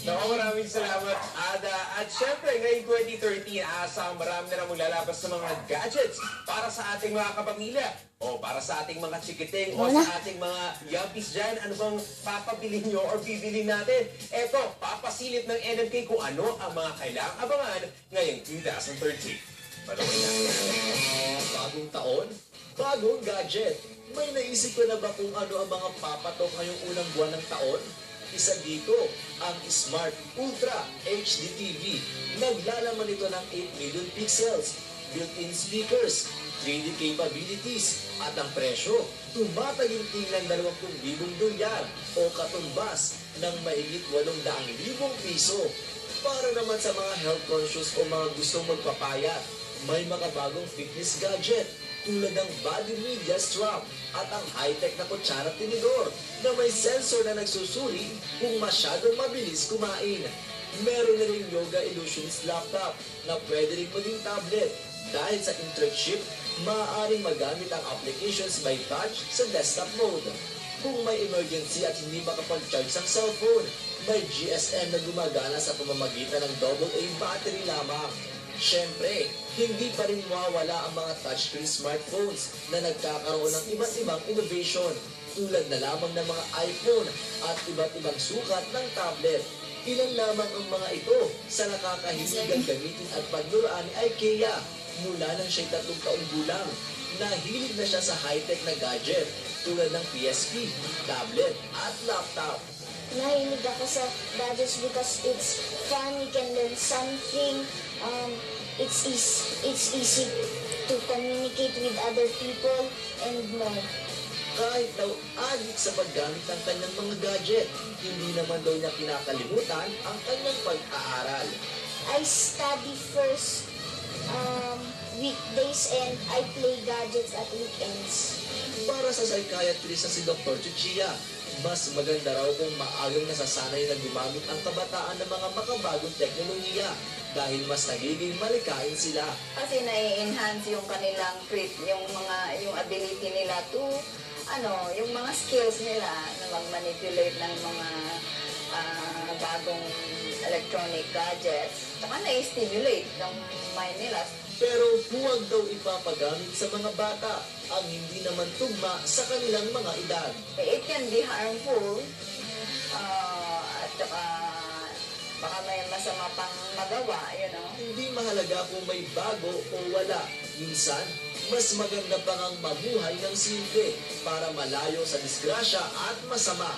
Naku, maraming salamat, Ada. At syempre, ngayong 2013, asang marami na namang lalabas sa mga gadgets para sa ating mga kapamilya o para sa ating mga chikiting o sa ating mga yuppies dyan. Ano bang papabili nyo or bibili natin? Eto, papasilip ng NMK kung ano ang mga kailangang abangan ngayong 2013. Malawin na. Bagong taon, bagong gadget. May naisip ko na ba kung ano ang mga papatok ngayong unang buwan ng taon? Isa dito, ang Smart Ultra HD TV. Naglalaman ito ng 8 million pixels, built-in speakers, 3D capabilities, at ang presyo, tumataginting ng 20,000 dolyar o katumbas ng mahigit 800,000 piso. Para naman sa mga health conscious o mga gustong magpapayat, may makabagong fitness gadget tulad ng body media strap at ang high-tech na kutsara at tinidor na may sensor na nagsusuri kung masyadong mabilis kumain. Meron na rin Yoga Illusionist laptop na pwede rin maging tablet. Dahil sa Interact chip, maaaring magamit ang applications by touch sa desktop mode. Kung may emergency at hindi makapag-charge ang cellphone, may GSM na gumagana sa pamamagitan ng AA battery lamang. Siyempre, hindi pa rin mawawala ang mga touchscreen smartphones na nagkakaroon ng iba't ibang innovation tulad na lamang ng mga iPhone at iba't ibang sukat ng tablet. Ilan lamang ang mga ito sa nakakahiligang gamitin at pagluruan ni IKEA mula nang siya'y 3 taong gulang. Nahilig na siya sa high-tech na gadget tulad ng PSP, tablet at laptop. Nahilig ako sa gadgets because it's fun, you can learn something, it's easy to communicate with other people and more. Kahit daw adik sa paggamit ng kanyang mga gadget, hindi naman daw niya kinakalimutan ang kanyang pag-aaral. I study first weekdays and I play gadgets at weekends. Para sa psychiatrist na si Dr. Chichia, mas maganda raw kung maagang nasasanay na gumamit ang kabataan ng mga makabagong teknolohiya dahil mas nagiging malikain sila. Kasi nai-enhance yung kanilang yung ability nila to yung mga skills nila na mag-manipulate ng mga bagong electronic gadgets. Saka na-stimulate yung mind nila. Pero huwag daw ipapagamit sa mga bata ang hindi naman tugma sa kanilang mga edad. It can be harmful at saka baka may masama pang magawa, Hindi mahalaga kung may bago o wala. Minsan, mas maganda pa ngang mabuhay ng simple para malayo sa disgrasya at masama.